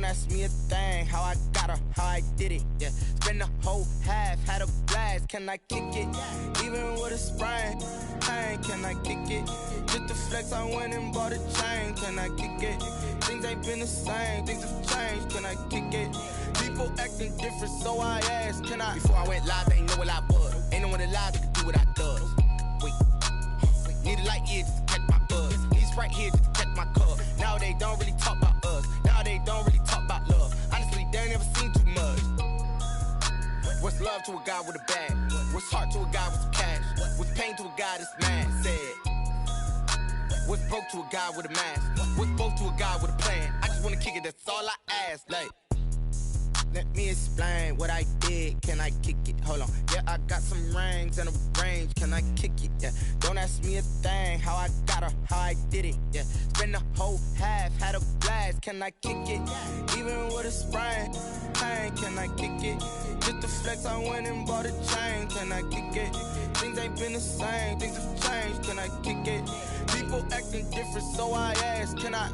ask me a thing, how I got her, how I did it, yeah. Spend the whole half, had a blast, can I kick it? Even with a sprain, pain, can I kick it? Just the flex, I went and bought a chain, can I kick it? Things ain't been the same, things have changed, can I kick it? People acting different, so I asked, can I? Before I went live, they ain't know what I was. Ain't no one alive that could do what I does. Wait, need a light here just to catch my buzz. Need Sprite here just to catch my cup. Now they don't really talk about us. Now they don't really talk about love. Honestly, they ain't never seen too much. What's love to a guy with a bag? What's heart to a guy with some cash? What's pain to a guy that's mad? Said. What's broke to a guy with a mask? What's both to a guy with a plan? I just wanna kick it, that's all I ask. Like, let me explain what I did. Can I kick it? Hold on. Yeah, I got some rings and a range. Can I kick it? Yeah. Don't ask me a thing. How I got her, how I did it. Yeah. Spend the whole half, had a blast. Can I kick it? Even with a sprain, pain. Can I kick it? Just the flex, I went and bought a chain. Can I kick it? Things ain't been the same. Things have changed. Can I kick it? People acting different, so I ask. Can I?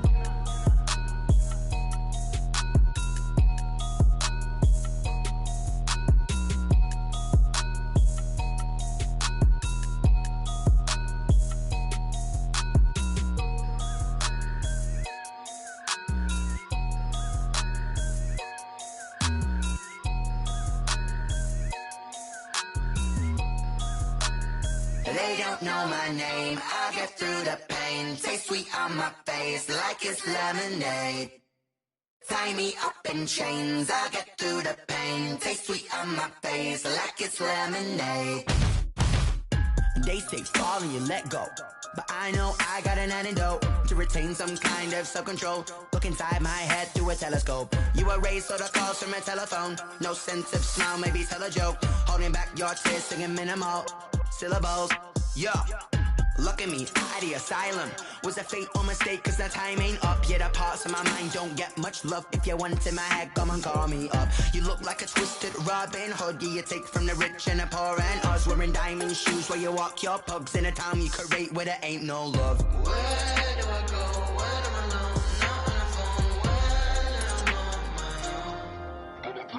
They don't know my name, I get through the pain. Taste sweet on my face like it's lemonade. Tie me up in chains, I get through the pain. Taste sweet on my face like it's lemonade. They say fall and you let go, but I know I got an antidote to retain some kind of self-control. Look inside my head through a telescope. You erase all the calls from a telephone. No sense of smile, maybe tell a joke. Holding back your tears, singing minimal syllables. Yo, look at me, at the asylum. Was a fate or mistake, cause the time ain't up. Yet the parts of my mind don't get much love. If you want in my head, come and call me up. You look like a twisted Robin Hood. Yeah, you take from the rich and the poor and us. Wearing diamond shoes where you walk your pugs. In a town you create where there ain't no love. Where do I go? Where do I know? Not on the phone when I'm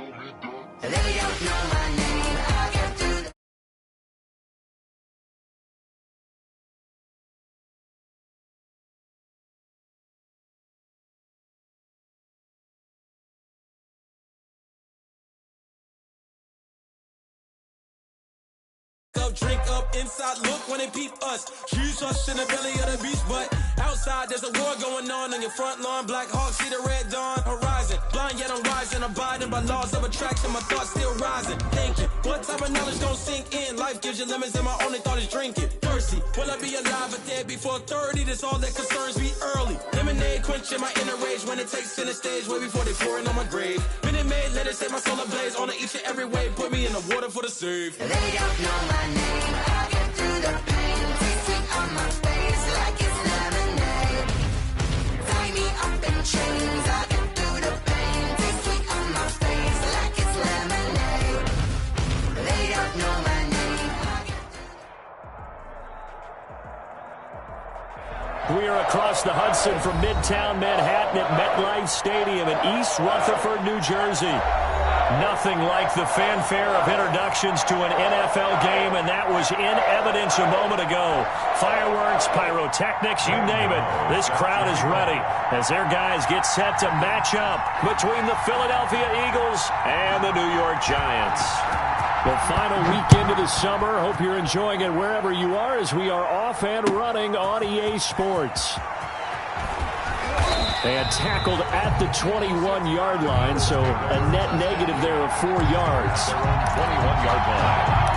on my own. They don't know my name, I get through the drink up, inside look when they peep us. Huge us in the belly of the beach, but outside there's a war going on your front lawn. Black Hawk see the red dawn horizon. Blind yet I'm rising, abiding by laws of attraction. My thoughts still rising. Thinking, what type of knowledge don't sink in? Life gives you lemons and my only thought is drinking. Thirsty, will I be alive or dead before 30? That's all that concerns me early. Lemonade quenching my inner rage when it takes center stage way before they pour it on my grave. Minute Maid, let it set my soul ablaze. On each and every way, put me in the water for the save. They don't know my name. I get through the pain, taste sweet on my face like it's lemonade. Tie me up in chains, I get through the pain, taste sweet on my face like it's lemonade. They don't know my name. We are across the Hudson from Midtown Manhattan at MetLife Stadium in East Rutherford, New Jersey. Nothing like the fanfare of introductions to an NFL game, and that was in evidence a moment ago. Fireworks, pyrotechnics, you name it. This crowd is ready as their guys get set to match up between the Philadelphia Eagles and the New York Giants. The final weekend of the summer. Hope you're enjoying it wherever you are as we are off and running on EA Sports. They had tackled at the 21-yard line, so a net negative there of 4 yards. 21-yard line.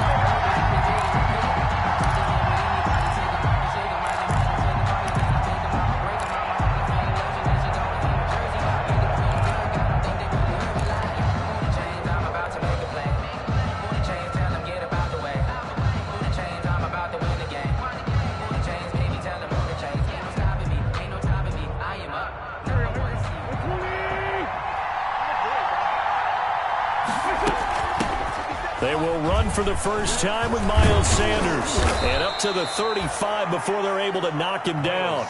They will run for the first time with Miles Sanders. And up to the 35 before they're able to knock him down.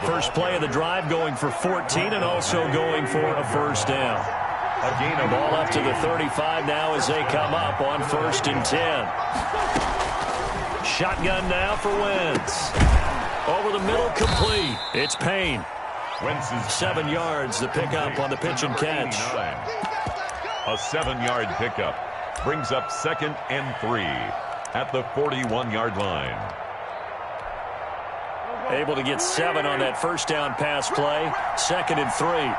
First play of the drive going for 14 and also going for a first down. Again, a ball up to the 35 now as they come up on 1st and 10. Shotgun now for Wentz. Over the middle, complete. It's Payne. 7 yards, the pickup on the pitch and catch. A 7-yard pickup brings up 2nd and 3 at the 41-yard line. Able to get 7 on that first down pass play. 2nd and 3.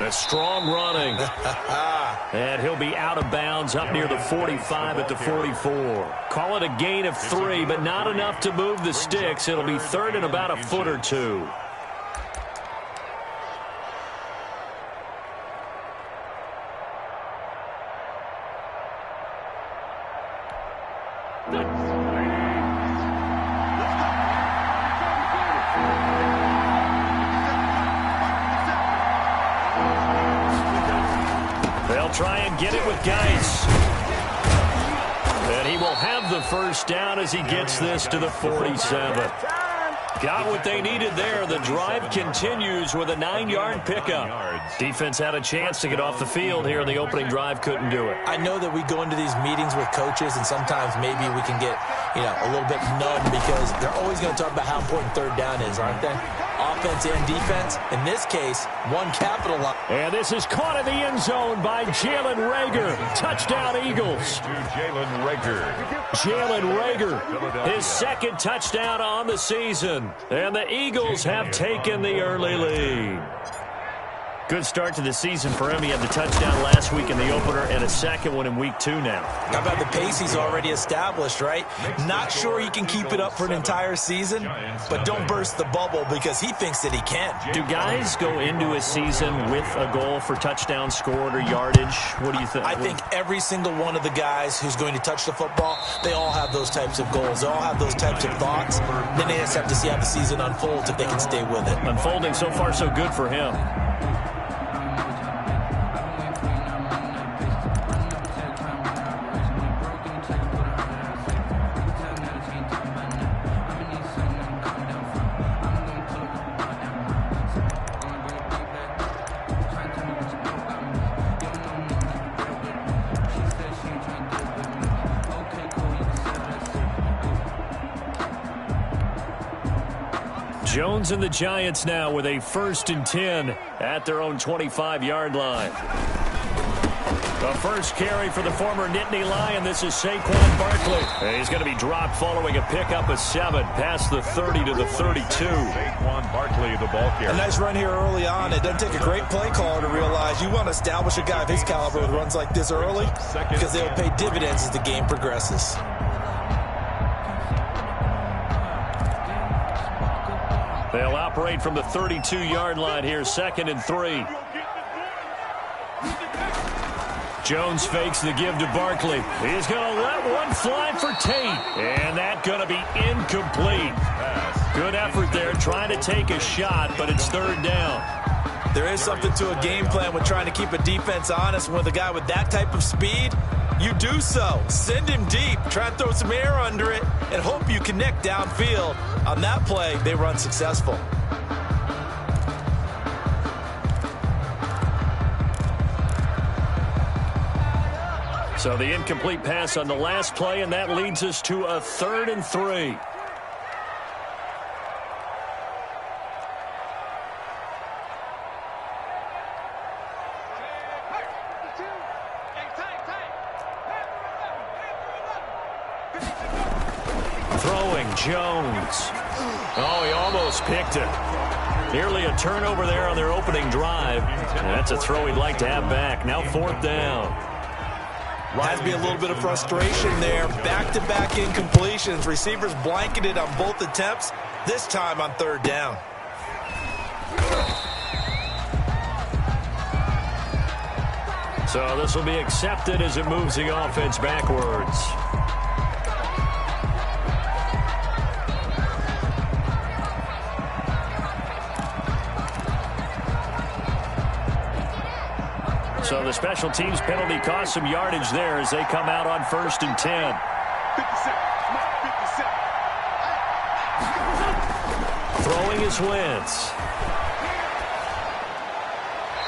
A strong running. And he'll be out of bounds up near the 45 at the 44. Call it a gain of 3, but not enough to move the sticks. It'll be 3rd and about a foot or 2. They'll try and get it with Geis. And he will have the first down as he gets this to the 47. Got what they needed there. The drive continues with a 9-yard pickup. Defense had a chance to get off the field here in the opening drive. Couldn't do it. I know that we go into these meetings with coaches, and sometimes maybe we can get, a little bit numb because they're always going to talk about how important 3rd down is, aren't they? Offense and defense. In this case, one capital line. And this is caught in the end zone by Jalen Reagor. Touchdown, Eagles. Jalen Reagor, his 2nd touchdown on the season. And the Eagles have taken the early lead. Good start to the season for him. He had the touchdown last week in the opener and a 2nd one in week 2 now. How about the pace he's already established, right? Not sure he can keep it up for an entire season, but don't burst the bubble because he thinks that he can. Do guys go into a season with a goal for touchdown scored or yardage? What do you think? I think every single one of the guys who's going to touch the football, they all have those types of goals. They all have those types of thoughts. Then they just have to see how the season unfolds if they can stay with it. Unfolding so far so good for him. Jones and the Giants now with a 1st and 10 at their own 25-yard line. The first carry for the former Nittany Lion. This is Saquon Barkley. He's going to be dropped following a pickup of 7 past the 30 to the 32. Saquon Barkley, the ball carrier. A nice run here early on. It doesn't take a great play caller to realize you want to establish a guy of his caliber with runs like this early because they'll pay dividends as the game progresses. They'll operate from the 32-yard line here, 2nd and 3. Jones fakes the give to Barkley. He's going to let one fly for Tate. And that's going to be incomplete. Good effort there trying to take a shot, but it's 3rd down. There is something to a game plan with trying to keep a defense honest. With a guy with that type of speed, you do so. Send him deep. Try and throw some air under it and hope you connect downfield. On that play, they were unsuccessful. So the incomplete pass on the last play, and that leads us to a 3rd and 3. Throwing Jones. Oh, he almost picked it. Nearly a turnover there on their opening drive. And that's a throw he'd like to have back. Now 4th down. Has to be a little bit of frustration there. Back-to-back incompletions. Receivers blanketed on both attempts, this time on 3rd down. So this will be accepted as it moves the offense backwards. So the special teams penalty cost some yardage there as they come out on 1st and 10. 50 seconds. Throwing is Wentz.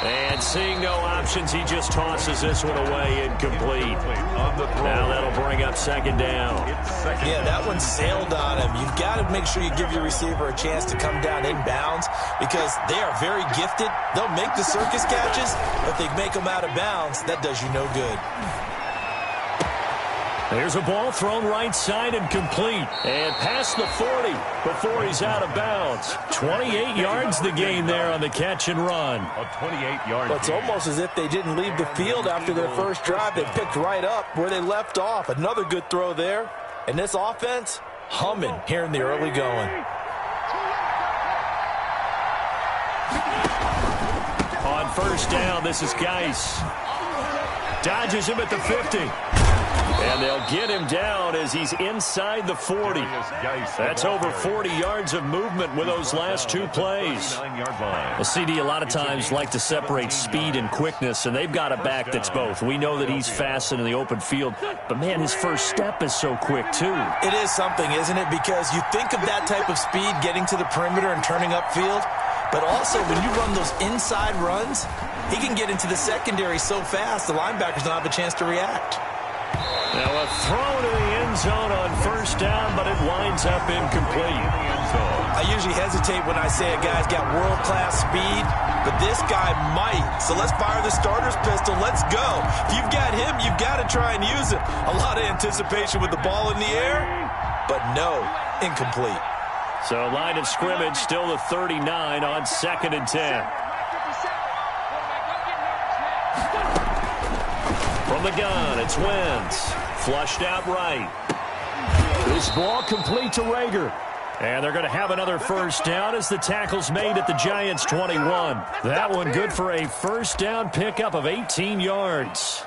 And seeing no options, he just tosses this one away, incomplete. Now that'll bring up 2nd down. Yeah, that one sailed on him. You've got to make sure you give your receiver a chance to come down inbounds because they are very gifted. They'll make the circus catches, but if they make them out of bounds, that does you no good. There's a ball thrown right side and complete. And past the 40 before he's out of bounds. 28 yards the gain there on the catch and run. A 28-yard It's almost as if they didn't leave the field after their first drive. They picked right up where they left off. Another good throw there. And this offense, humming here in the early going. On 1st down, this is Geis. Dodges him at the 50. And they'll get him down as he's inside the 40. That's over 40 yards of movement with those last 2 plays. Well, CD, a lot of times like to separate speed and quickness, and they've got a back that's both. We know that he's fast in the open field, but, man, his first step is so quick, too. It is something, isn't it? Because you think of that type of speed getting to the perimeter and turning upfield, but also when you run those inside runs, he can get into the secondary so fast the linebackers don't have a chance to react. Now a throw to the end zone on 1st down, but it winds up incomplete. I usually hesitate when I say a guy's got world-class speed, but this guy might. So let's fire the starter's pistol. Let's go. If you've got him, you've got to try and use it. A lot of anticipation with the ball in the air, but no, incomplete. So line of scrimmage still the 39 on 2nd and 10. From the gun, it's Wentz. Flushed out right. This ball complete to Rager. And they're going to have another 1st down as the tackle's made at the Giants' 21. That one good for a 1st down pickup of 18 yards.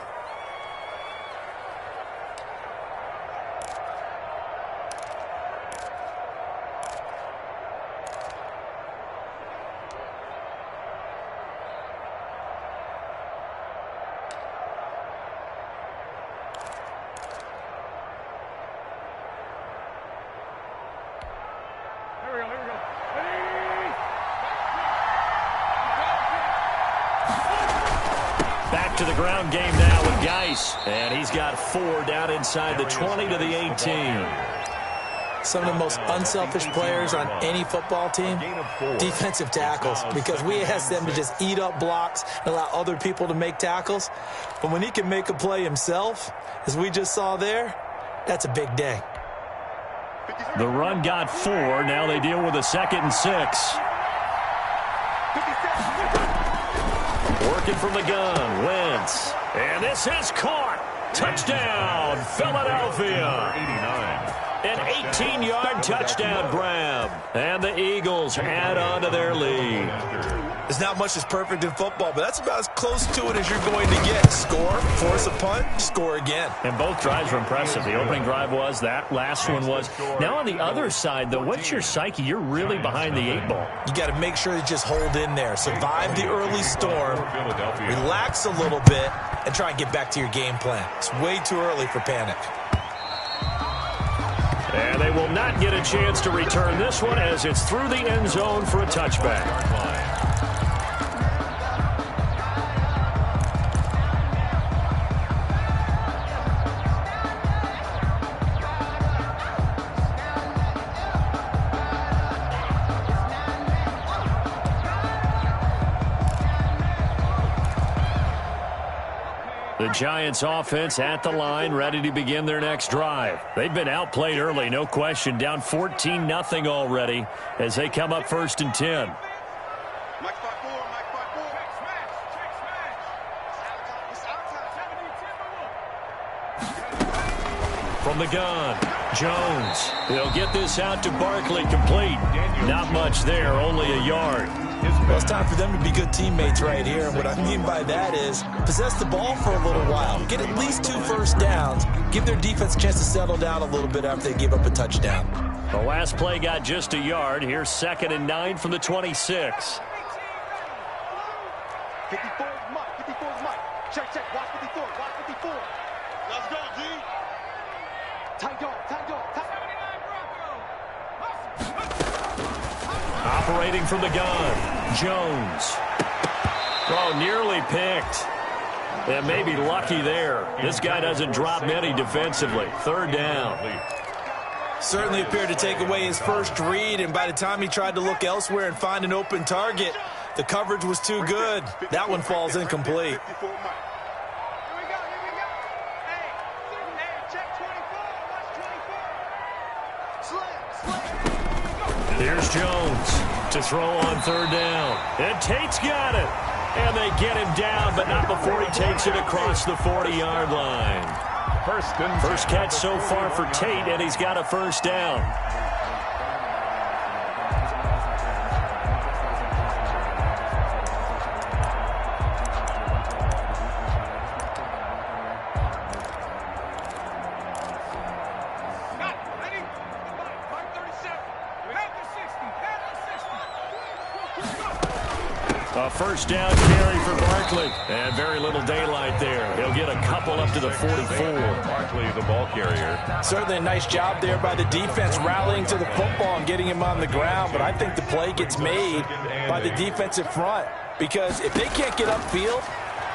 To the ground game now with Geis. And he's got 4 down inside the 20 to the 18. Some of the most unselfish players on any football team, defensive tackles, because we ask them to just eat up blocks and allow other people to make tackles. But when he can make a play himself, as we just saw there, that's a big day. The run got 4. Now they deal with a 2nd and 6. Working from the gun, Wentz. And this is caught. Touchdown, Philadelphia. 89. An 18-yard touchdown grab. And the Eagles add on to their lead. There's not much that's perfect in football, but that's about as close to it as you're going to get. Score, force a punt, score again. And both drives were impressive. The opening drive was, that last one was. Now on the other side, though, what's your psyche? You're really behind the 8 ball. You got to make sure you just hold in there. Survive the early storm, relax a little bit, and try and get back to your game plan. It's way too early for panic. And they will not get a chance to return this one as it's through the end zone for a touchback. The Giants offense at the line, ready to begin their next drive. They've been outplayed early, no question, down 14-0 already as they come up 1st and 10. From the gun, Jones. He'll get this out to Barkley, complete. Not much there, only a yard. Well, it's time for them to be good teammates right here. And what I mean by that is possess the ball for a little while. Get at least 2 first downs. Give their defense a chance to settle down a little bit after they give up a touchdown. The last play got just a yard. Here's 2nd and 9 from the 26. Check. Watch 54. Let's go, G. Tight dog. Operating from the gun, Jones. Oh, nearly picked. And maybe lucky there. This guy doesn't drop many defensively. Third down. Certainly appeared to take away his first read, and by the time he tried to look elsewhere and find an open target, the coverage was too good. That one falls incomplete. Here's Jones to throw on third down. And Tate's got it. And they get him down, but not before he takes it across the 40-yard line. First catch so far for Tate, and he's got a first down. A first down carry for Barkley. And very little daylight there. He'll get a couple up to the 44. Barkley, the ball carrier. Certainly a nice job there by the defense rallying to the football and getting him on the ground. But I think the play gets made by the defensive front. Because if they can't get upfield,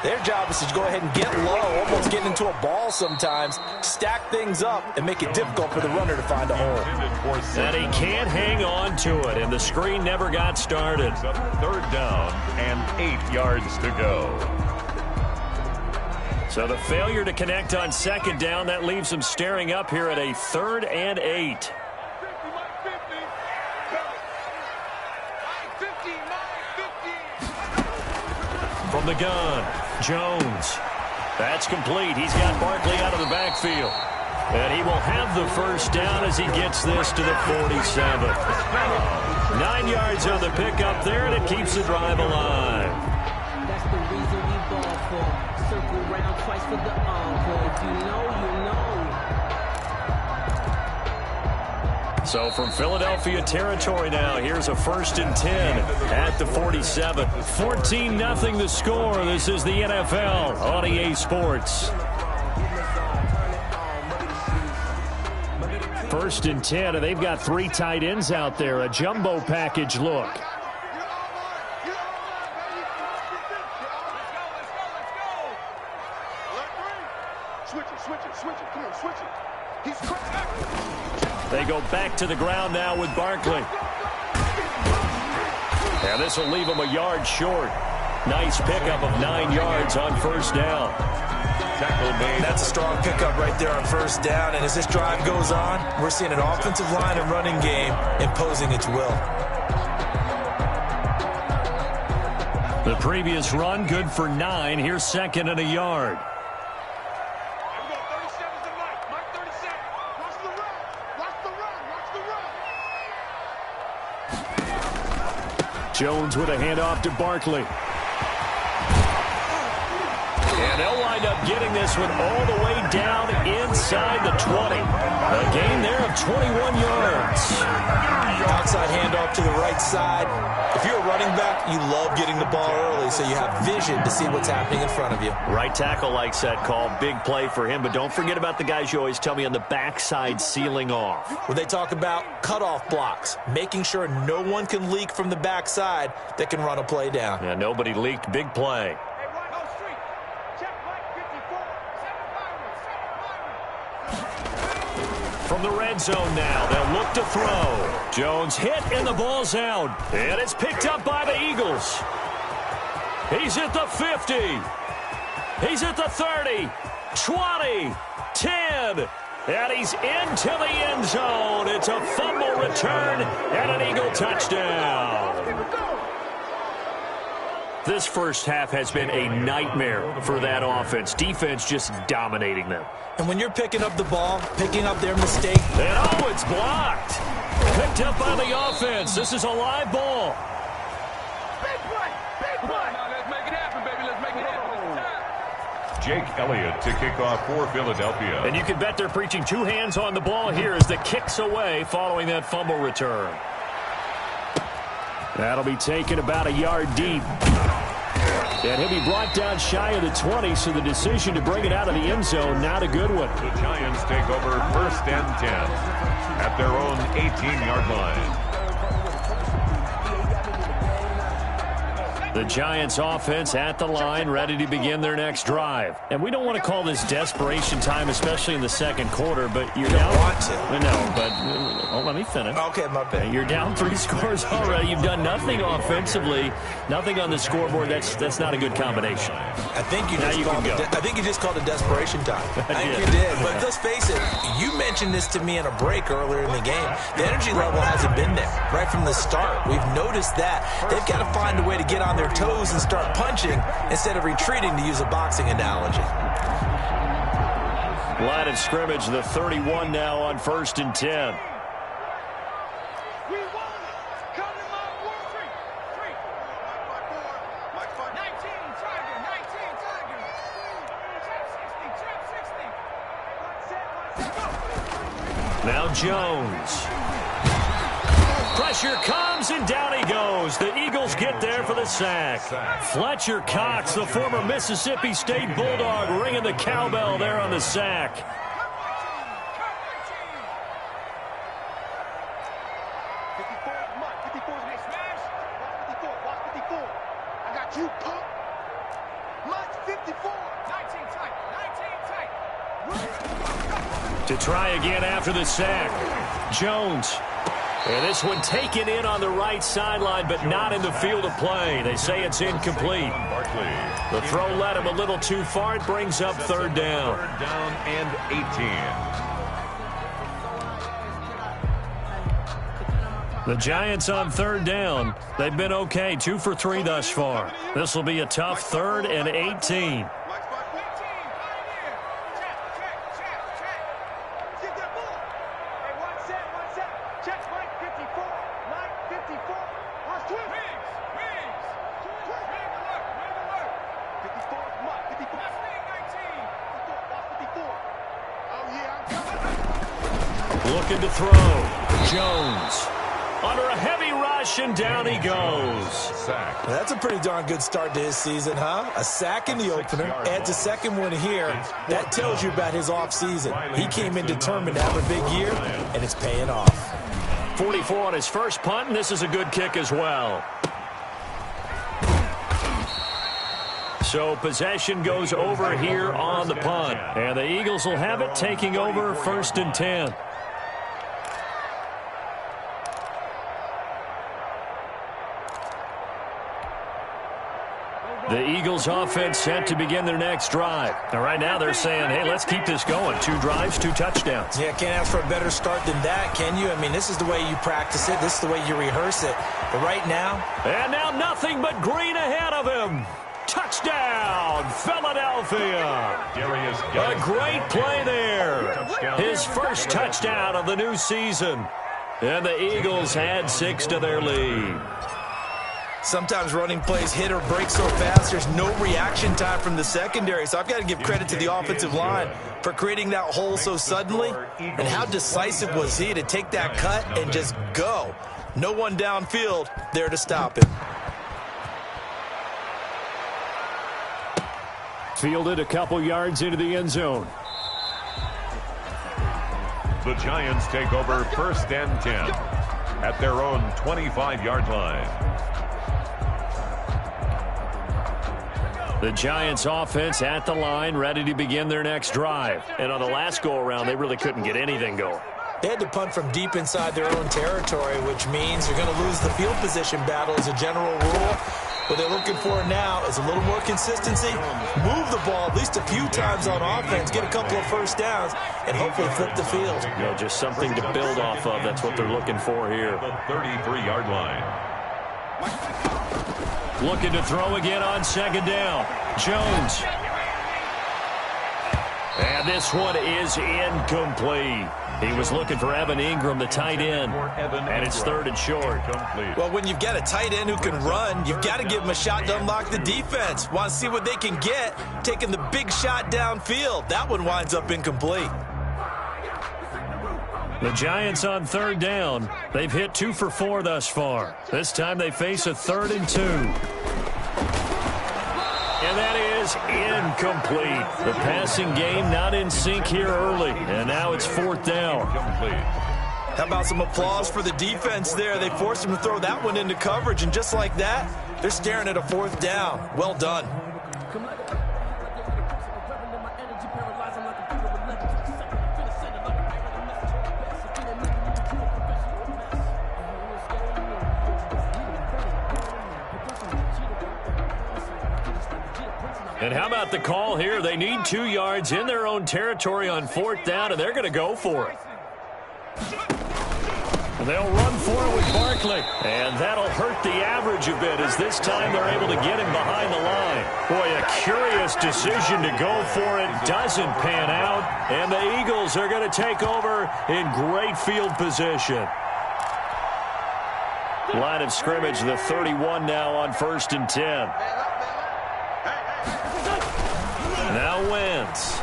their job is to go ahead and get low, almost get into a ball sometimes, stack things up, and make it difficult for the runner to find a hole. And he can't hang on to it, and the screen never got started. Third down and 8 yards to go. So the failure to connect on second down, that leaves him staring up here at a 3rd and 8. From the gun, Jones. That's complete. He's got Barkley out of the backfield. And he will have the first down as he gets this to the 47. 9 yards on the pickup there, and it keeps the drive alive. That's the reason we ball for. Circle round twice for the encore. If you know, you know. So from Philadelphia territory now, here's a 1st and 10 at the 47. 14-0 the score. This is the NFL on EA Sports. 1st and 10, and they've got 3 tight ends out there. A jumbo package look. They go back to the ground now with Barkley. And this will leave him a yard short. Nice pickup of 9 yards on first down. That's a strong pickup right there on first down. And as this drive goes on, we're seeing an offensive line and running game imposing its will. The previous run, good for 9. Here's 2nd and a yard. Jones with a handoff to Barkley. And they'll wind up getting this one all the way down inside the 20. A gain there of 21 yards. Outside handoff to the right side. If you're a running back, you love getting the ball early so you have vision to see what's happening in front of you. Right tackle likes that call. Big play for him, but don't forget about the guys you always tell me on the backside sealing off. Where they talk about cutoff blocks, making sure no one can leak from the backside that can run a play down. Yeah, nobody leaked. Big play. From the red zone now, they'll look to throw. Jones hit and the ball's out. And it's picked up by the Eagles. He's at the 50. He's at the 30, 20, 10. And he's into the end zone. It's a fumble return and an Eagle touchdown. This first half has been a nightmare for that offense. Defense just dominating them. And when you're picking up the ball, picking up their mistake. And oh, it's blocked. Picked up by the offense. This is a live ball. Big play. Now let's make it happen, baby. Let's make it happen. Jake Elliott to kick off for Philadelphia. And you can bet they're preaching 2 hands on the ball here as the kick's away following that fumble return. That'll be taken about a yard deep. And he'll be brought down shy of the 20, so the decision to bring it out of the end zone, not a good one. The Giants take over 1st and 10 at their own 18-yard line. The Giants offense at the line, ready to begin their next drive. And we don't want to call this desperation time, especially in the second quarter, but you're down. Want to. No, but let me finish. Okay, my bad. You're down 3 scores already. You've done nothing offensively, nothing on the scoreboard. That's not a good combination. I think you just called it desperation time. I think you did. But let's face it, you mentioned this to me in a break earlier in the game. The energy level hasn't been there right from the start. We've noticed that. They've got to find a way to get on their toes and start punching instead of retreating, to use a boxing analogy. Line of scrimmage, the 31 now on 1st and 10. Now Jones. Pressure comes, and down he goes. The Eagles get there for the sack. Fletcher Cox, the former Mississippi State Bulldog, ringing the cowbell there on the sack. To try again after the sack. Jones. And this one taken in on the right sideline, but not in the field of play. They say it's incomplete. The throw led him a little too far. It brings up 3rd down. 3rd down and 18. The Giants on 3rd down. They've been okay, 2 for 3 thus far. This will be a tough 3rd and 18. Looking to throw. Jones. Under a heavy rush, and down he goes. Sack. That's a pretty darn good start to his season, huh? A sack in the opener, adds a second one here. That tells you about his offseason. He came in determined to have a big year, and it's paying off. 44 on his first punt, and this is a good kick as well. So possession goes over here on the punt. And the Eagles will have it, taking over 1st and 10. The Eagles offense set to begin their next drive. And right now they're saying, hey, let's keep this going. 2 drives, 2 touchdowns. Yeah, can't ask for a better start than that, can you? I mean, this is the way you practice it. This is the way you rehearse it. But right now... And now nothing but green ahead of him. Touchdown, Philadelphia. A great play there. His first touchdown of the new season. And the Eagles add 6 to their lead. Sometimes running plays hit or break so fast, there's no reaction time from the secondary. So I've got to give credit to the offensive line for creating that hole so suddenly. And how decisive was he to take that cut and just go? No one downfield there to stop him. Fielded a couple yards into the end zone. The Giants take over 1st and 10 at their own 25-yard line. The Giants offense at the line, ready to begin their next drive. And on the last go-around, they really couldn't get anything going. They had to punt from deep inside their own territory, which means you're going to lose the field position battle as a general rule. What they're looking for now is a little more consistency, move the ball at least a few times on offense, get a couple of first downs, and hopefully flip the field. You know, just something to build off of. That's what they're looking for here. The 33-yard line. Looking to throw again on 2nd down. Jones. And this one is incomplete. He was looking for Evan Ingram, the tight end, and it's 3rd and short. Well, when you've got a tight end who can run, you've got to give him a shot to unlock the defense. Want to see what they can get, taking the big shot downfield. That one winds up incomplete. The Giants on 3rd down. They've hit 2 for 4 thus far. This time they face a 3rd and 2. And that is incomplete. The passing game not in sync here early. And now it's 4th down. How about some applause for the defense there? They forced him to throw that one into coverage, and just like that, they're staring at a 4th down. Well done. And how about the call here? They need 2 yards in their own territory on 4th down, and they're going to go for it. They'll run for it with Barkley. And that'll hurt the average a bit as this time they're able to get him behind the line. Boy, a curious decision to go for it. Doesn't pan out. And the Eagles are going to take over in great field position. Line of scrimmage, the 31 now on 1st and 10. Now Wentz.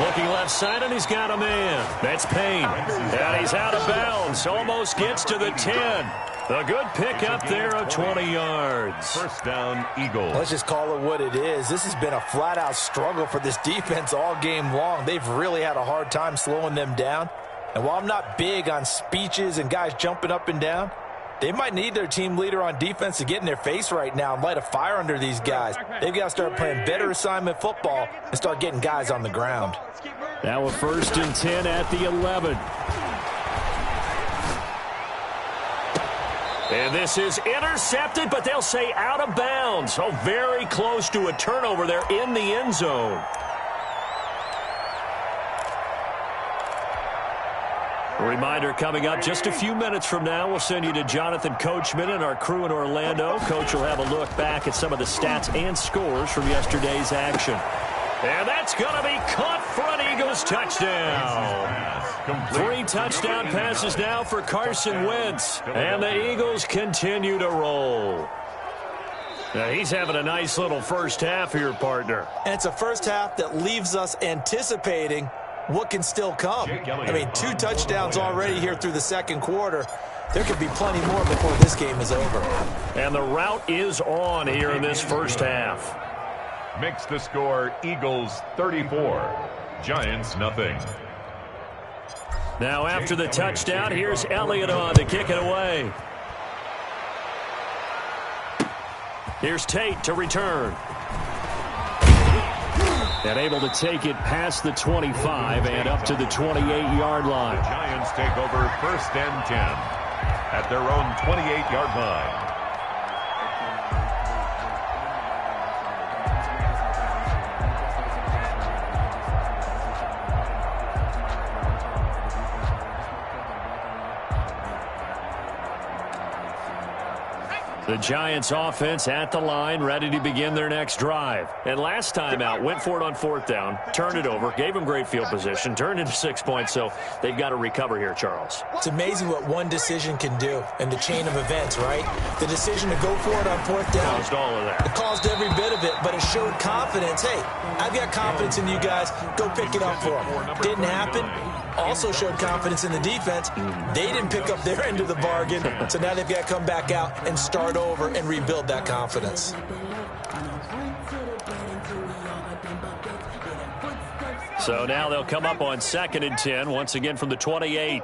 Looking left side, and he's got a man. That's Payne. And he's out of bounds. Almost gets to the 10. A good pickup there of 20 yards. 1st down, Eagles. Let's just call it what it is. This has been a flat-out struggle for this defense all game long. They've really had a hard time slowing them down. And while I'm not big on speeches and guys jumping up and down, they might need their team leader on defense to get in their face right now and light a fire under these guys. They've got to start playing better assignment football and start getting guys on the ground. Now a 1st and 10 at the 11. And this is intercepted, but they'll say out of bounds. So very close to a turnover there in the end zone. A reminder coming up just a few minutes from now, we'll send you to Jonathan Coachman and our crew in Orlando. Coach will have a look back at some of the stats and scores from yesterday's action. And that's going to be caught for an Eagles touchdown. 3 touchdown passes now for Carson Wentz. And the Eagles continue to roll. Now he's having a nice little first half here, partner. And it's a first half that leaves us anticipating what can still come. I mean, 2 touchdowns already here through the 2nd quarter. There could be plenty more before this game is over. And the route is on here in this first half. Makes the score Eagles 34, Giants nothing. Now after the touchdown, here's Elliott on to kick it away. Here's Tate to return. And able to take it past the 25 and up to the 28-yard line. The Giants take over 1st and 10 at their own 28-yard line. The Giants offense at the line, ready to begin their next drive. And last time out, went for it on 4th down, turned it over, gave them great field position, turned into 6 points, so they've got to recover here, Charles. It's amazing what one decision can do in the chain of events, right? The decision to go for it on 4th down. Caused all of that. It caused every bit of it, but it showed confidence. Hey, I've got confidence in you guys. Go pick it up for them. Didn't happen. Also showed confidence in the defense. They didn't pick up their end of the bargain, so now they've got to come back out and start over and rebuild that confidence. So now they'll come up on 2nd and 10, once again from the 28.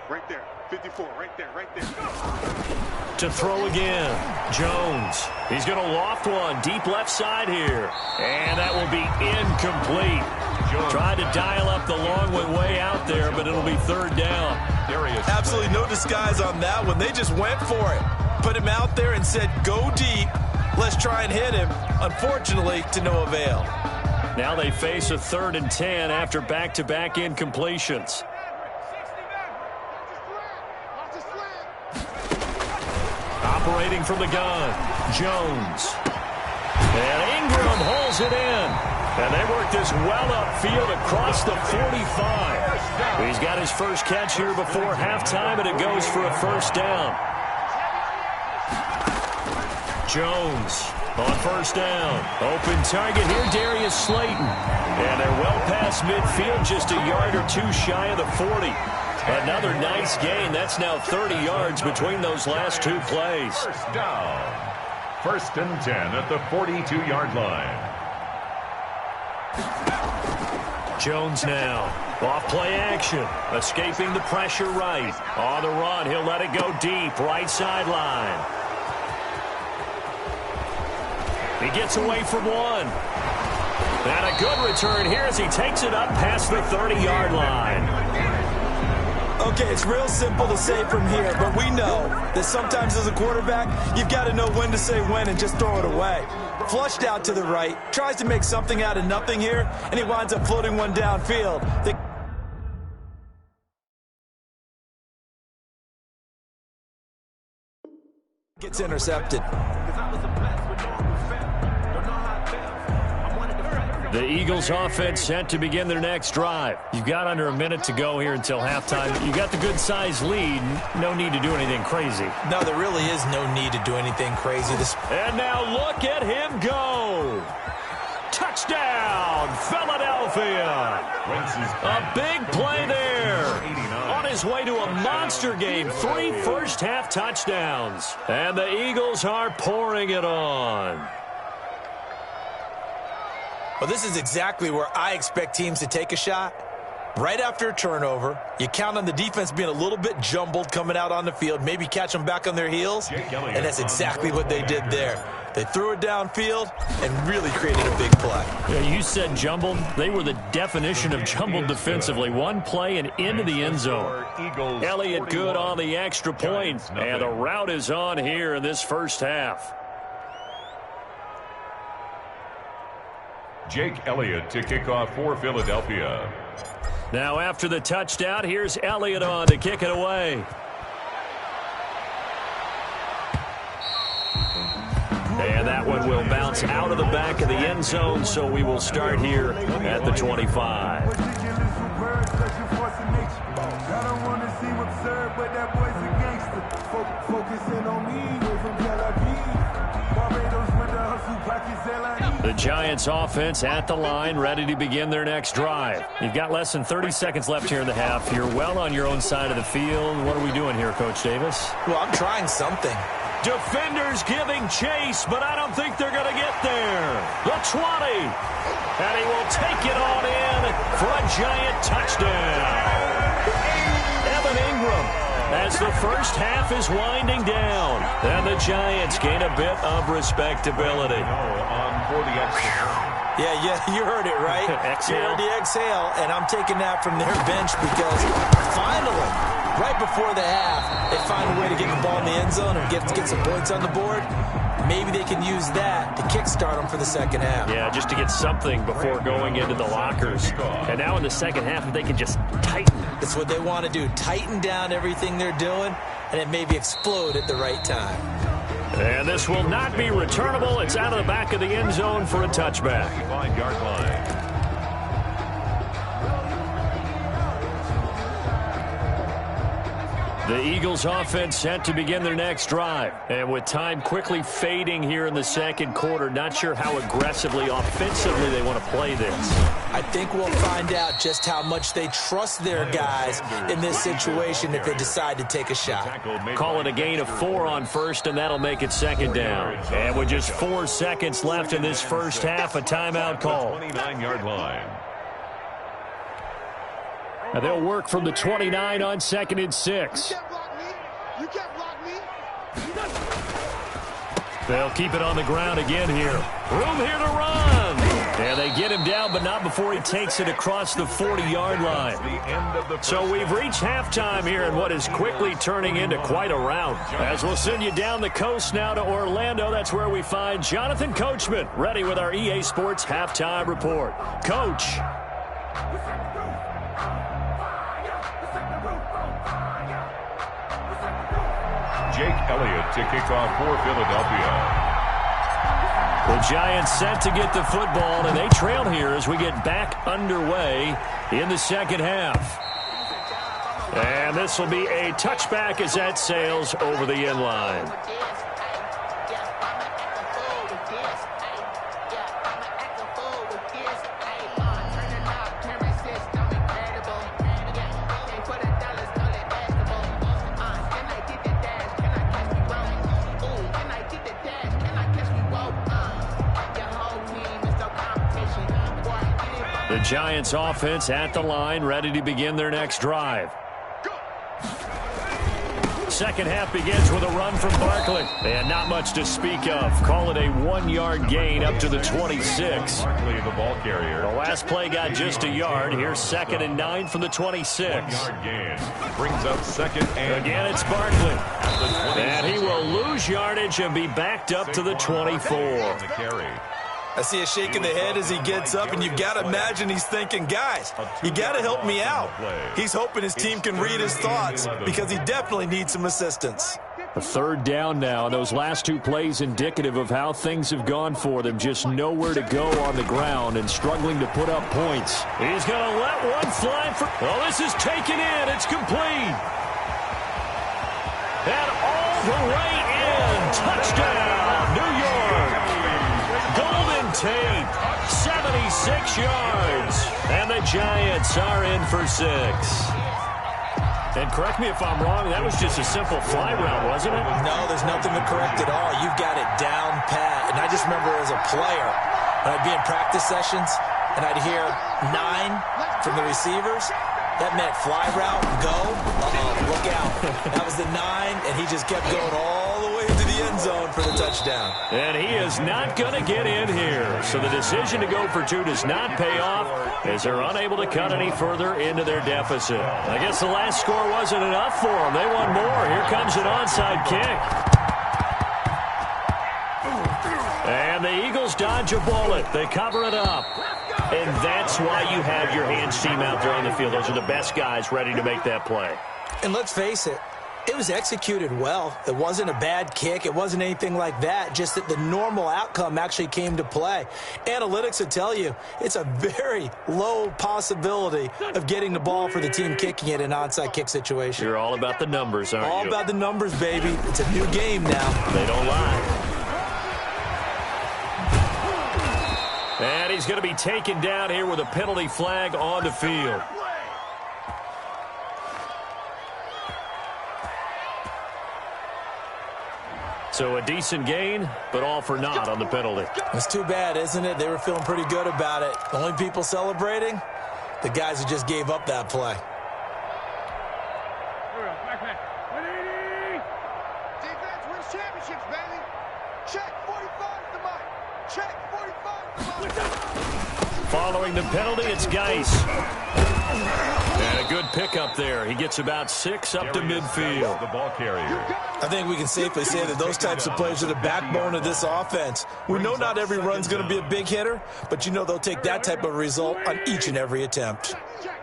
Right there, 54, right there. To throw again, Jones. He's going to loft one deep left side here. And that will be incomplete. Tried to dial up the long way out there, but it'll be 3rd down. Absolutely no disguise on that one. They just went for it. Put him out there and said, go deep. Let's try and hit him. Unfortunately, to no avail. Now they face a 3rd and 10 after back-to-back incompletions. Operating from the gun, Jones. And Ingram holds it in. And they work this well upfield across the 45. He's got his first catch here before halftime, and it goes for a 1st down. Jones on first down. Open target here, Darius Slayton. And they're well past midfield, just a yard or two shy of the 40. Another nice gain. That's now 30 yards between those last two plays. First down. 1st and 10 at the 42-yard line. Jones now. Off play action. Escaping the pressure right. On the run, he'll let it go deep. Right sideline. He gets away from one. And a good return here as he takes it up past the 30-yard line. Okay, it's real simple to say from here, but we know that sometimes as a quarterback, you've got to know when to say when and just throw it away. Flushed out to the right, tries to make something out of nothing here, and he winds up floating one downfield. Gets intercepted. The Eagles offense set to begin their next drive. You've got under a minute to go here until halftime. You got the good-sized lead. No need to do anything crazy. No, there really is no need to do anything crazy. And now look at him go. Touchdown, Philadelphia. A big play there. On his way to a monster game. 3 first-half touchdowns. And the Eagles are pouring it on. Well, this is exactly where I expect teams to take a shot. Right after a turnover, you count on the defense being a little bit jumbled coming out on the field, maybe catch them back on their heels, and that's exactly what they did there. They threw it downfield and really created a big play. Yeah, you said jumbled. They were the definition of jumbled defensively. One play and into the end zone. Elliott good on the extra point, and the route is on here in this first half. Jake Elliott to kick off for Philadelphia. Now after the touchdown, here's Elliott on to kick it away. And that one will bounce out of the back of the end zone, so we will start here at the 25. The Giants offense at the line, ready to begin their next drive. You've got less than 30 seconds left here in the half. You're well on your own side of the field. What are we doing here, Coach Davis? Well, I'm trying something. Defenders giving chase, but I don't think they're going to get there. The 20. And he will take it on in for a Giant touchdown. Evan Ingram, as the first half is winding down, and the Giants gain a bit of respectability. Yeah, you heard it, right? Exhale. You heard the exhale, and I'm taking that from their bench because finally, right before the half, they find a way to get the ball in the end zone and get some points on the board. Maybe they can use that to kickstart them for the second half. Yeah, just to get something before going into the lockers. And now in the second half, if they can just tighten. That's what they want to do, tighten down everything they're doing, and then maybe explode at the right time. And this will not be returnable. It's out of the back of the end zone for a touchback. 5-yard line. The Eagles offense set to begin their next drive. And with time quickly fading here in the second quarter, not sure how aggressively, offensively they want to play this. I think we'll find out just how much they trust their guys in this situation if they decide to take a shot. Call it a gain of 4 on first, and that'll make it second down. And with just 4 seconds left in this first half, a timeout call. 29-yard line. Now they'll work from the 29 on 2nd and 6. You can't block me. They'll keep it on the ground again here. Room here to run. And they get him down, but not before he takes it across the 40-yard line. So we've reached halftime here in what is quickly turning into quite a rout. As we'll send you down the coast now to Orlando, that's where we find Jonathan Coachman, ready with our EA Sports halftime report. Coach. Jake Elliott to kick off for Philadelphia. The Giants set to get the football, and they trail here as we get back underway in the second half. And this will be a touchback as that sails over the end line. The Giants offense at the line, ready to begin their next drive. Second half begins with a run from Barkley. And not much to speak of. Call it a 1-yard gain up to the 26. Barkley, the ball carrier. The last play got just a yard. Here's 2nd and 9 from the 26. 1-yard gain. Brings up 2nd and Again, it's Barkley. And he will lose yardage and be backed up to the 24. The carry. I see a shake of the head as he gets up, and you've got to imagine he's thinking, guys, you got to help me out. He's hoping his team can read his thoughts because he definitely needs some assistance. A 3rd down now, and those last 2 plays indicative of how things have gone for them. Just nowhere to go on the ground and struggling to put up points. He's going to let one fly for... Oh, this is taken in. It's complete. And all the way in. Touchdown, New York. Golden Tate, 76 yards. And the Giants are in for 6. And correct me if I'm wrong, that was just a simple fly route, wasn't it? No, there's nothing to correct at all. You've got it down pat. And I just remember as a player, when I'd be in practice sessions, and I'd hear 9 from the receivers, that meant fly route, go, look out. That was the 9, and he just kept going all the way to the end zone for the touchdown. And he is not going to get in here. So the decision to go for 2 does not pay off as they're unable to cut any further into their deficit. I guess the last score wasn't enough for them. They want more. Here comes an onside kick. And the Eagles dodge a bullet. They cover it up. And that's why you have your hands team out there on the field. Those are the best guys ready to make that play. And let's face it, it was executed well. It wasn't a bad kick. It wasn't anything like that, just that the normal outcome actually came to play. Analytics would tell you it's a very low possibility of getting the ball for the team kicking it in an onside kick situation. You're all about the numbers, aren't you? All about the numbers, baby. It's a new game now. They don't lie. And he's going to be taken down here with a penalty flag on the field. So a decent gain, but all for naught on the penalty. It's too bad, isn't it? They were feeling pretty good about it. The only people celebrating, the guys who just gave up that play. Defense wins championships, baby. Check 45 the mic. Check 45 the mic. Following the penalty, it's Geis. And a good pickup there. He gets about 6 up to midfield. The ball carrier. I think we can safely say that those types of plays are the backbone of this offense. We know not every run's going to be a big hitter, but you know they'll take that type of result on each and every attempt. Check.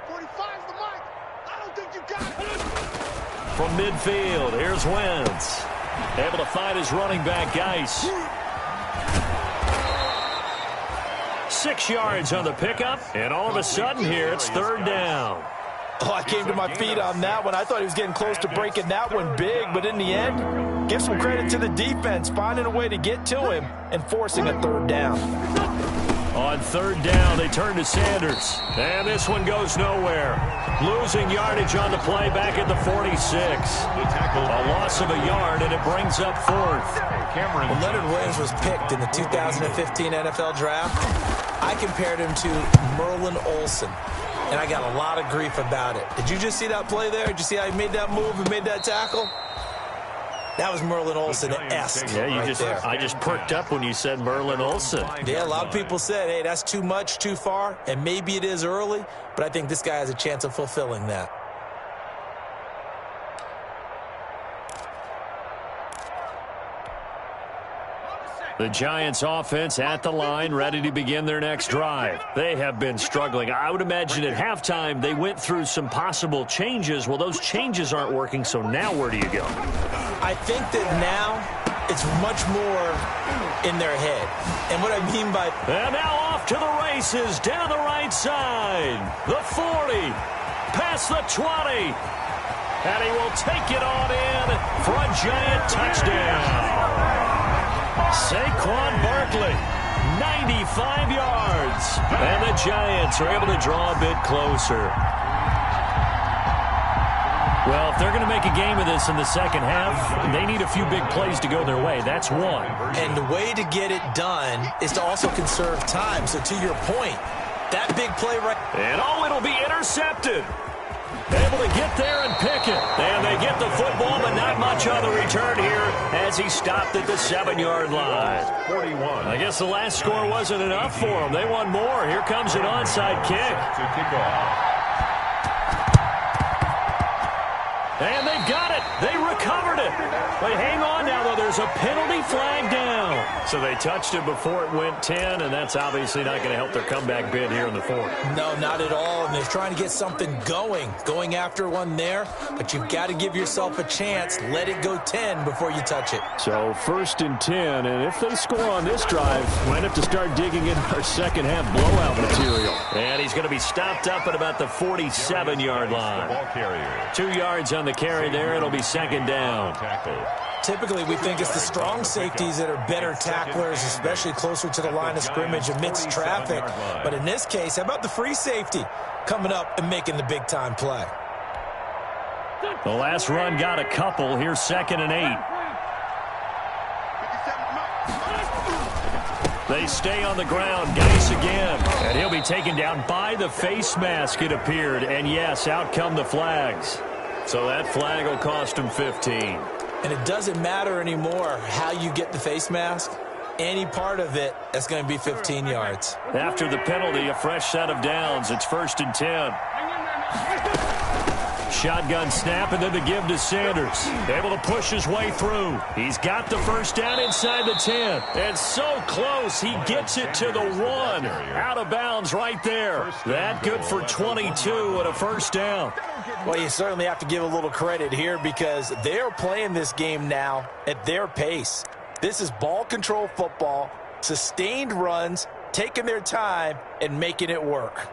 45's the mic. I don't think you got it. From midfield, here's Wentz. Able to find his running back, Geis. 6 yards on the pickup, and all of a sudden here, it's 3rd down. Oh, I came to my feet on that one. I thought he was getting close to breaking that one big, but in the end, give some credit to the defense, finding a way to get to him and forcing a 3rd down. On 3rd down, they turn to Sanders. And this one goes nowhere. Losing yardage on the play back at the 46. A loss of a yard, and it brings up 4th. When Leonard Williams was picked in the 2015 NFL Draft, I compared him to Merlin Olsen, and I got a lot of grief about it. Did you just see that play there? Did you see how he made that move and made that tackle? That was Merlin Olsen-esque. Yeah, I just perked up when you said Merlin Olsen. Yeah, a lot of people said, hey, that's too much, too far, and maybe it is early, but I think this guy has a chance of fulfilling that. The Giants offense at the line, ready to begin their next drive. They have been struggling. I would imagine at halftime they went through some possible changes. Well, those changes aren't working, so now where do you go? I think that now it's much more in their head. And what I mean by... And now off to the races, down the right side. The 40, past the 20. And he will take it on in for a Giant touchdown. Saquon Barkley, 95 yards. And the Giants are able to draw a bit closer. Well, if they're going to make a game of this in the second half, they need a few big plays to go their way. That's one. And the way to get it done is to also conserve time. So to your point, that big play right... And it'll be intercepted. Able to get there and pick it. And they get the football, but not much on the return here as he stopped at the 7-yard line. 41. I guess the last score wasn't enough for them. They want more. Here comes an onside kick. To kick off. And they've got it. They recovered it. But hang on now, though. There's a penalty flag down. So they touched it before it went 10, and that's obviously not going to help their comeback bid here in the fourth. No, not at all. And they're trying to get something going after one there. But you've got to give yourself a chance. Let it go 10 before you touch it. So 1st and 10, and if they score on this drive, might have to start digging in our second half blowout material. And he's going to be stopped up at about the 47-yard line. Ball carrier. 2 yards on the carry there. It'll be second down. Typically, we think it's the strong safeties that are better tacklers, especially closer to the line of scrimmage amidst traffic. But in this case, how about the free safety coming up and making the big-time play? The last run got a couple. Here's 2nd and 8. They stay on the ground. Geis again. And he'll be taken down by the face mask, it appeared. And, yes, out come the flags. So that flag will cost him 15. And it doesn't matter anymore how you get the face mask. Any part of it, that's going to be 15 yards. After the penalty, a fresh set of downs. It's 1st and 10. Shotgun snap, and then the give to Sanders. Able to push his way through. He's got the first down inside the 10. And so close, he gets it to the 1. Out of bounds right there. That good for 22 and a first down. Well, you certainly have to give a little credit here because they're playing this game now at their pace. This is ball control football, sustained runs, taking their time, and making it work.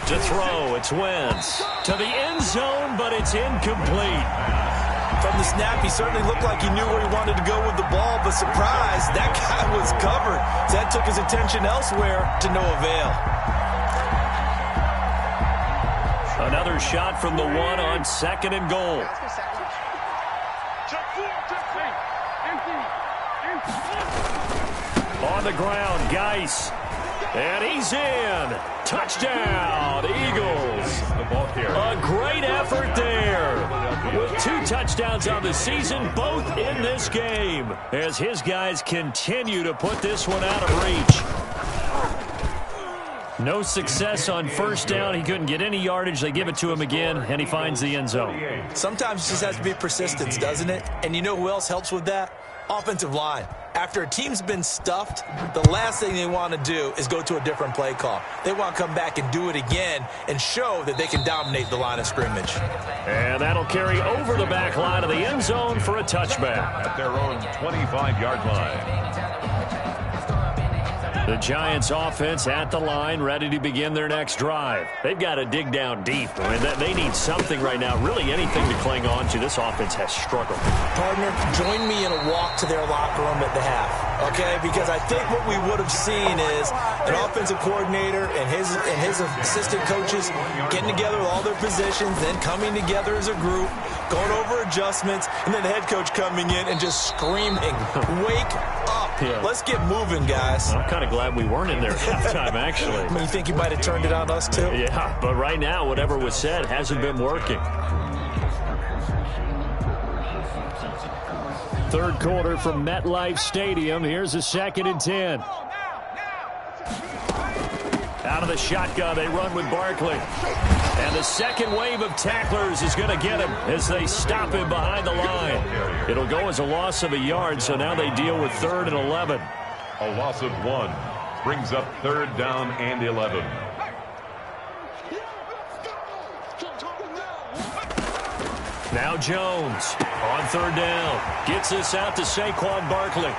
To throw, it's Wentz. To the end zone, but it's incomplete. From the snap, he certainly looked like he knew where he wanted to go with the ball, but surprise, that guy was covered. So that took his attention elsewhere to no avail. Another shot from the 1 on 2nd and goal. On the ground, Geis. And he's in. Touchdown, Eagles. A great effort there. With 2 touchdowns on the season, both in this game. As his guys continue to put this one out of reach. No success on first down. He couldn't get any yardage. They give it to him again, and he finds the end zone. Sometimes it just has to be persistence, doesn't it? And you know who else helps with that? Offensive line. After a team's been stuffed, the last thing they want to do is go to a different play call. They want to come back and do it again and show that they can dominate the line of scrimmage. And that'll carry over the back line of the end zone for a touchback. At their own 25-yard line. The Giants offense at the line, ready to begin their next drive. They've got to dig down deep. I mean, they need something right now, really anything to cling on to. This offense has struggled. Partner, join me in a walk to their locker room at the half, okay? Because I think what we would have seen is an offensive coordinator and his assistant coaches getting together with all their positions, then coming together as a group, going over adjustments, and then the head coach coming in and just screaming, wake up. Yeah. Let's get moving, guys. I'm kind of glad we weren't in there at halftime, actually. I mean, you think you might have turned it on us, too? Yeah, but right now, whatever was said hasn't been working. Third quarter from MetLife Stadium. Here's a 2nd and 10. Out of the shotgun, they run with Barkley. And the second wave of tacklers is going to get him as they stop him behind the line. It'll go as a loss of a yard, so now they deal with 3rd and 11. A loss of 1 brings up 3rd down and 11. Now Jones on 3rd down. Gets this out to Saquon Barkley.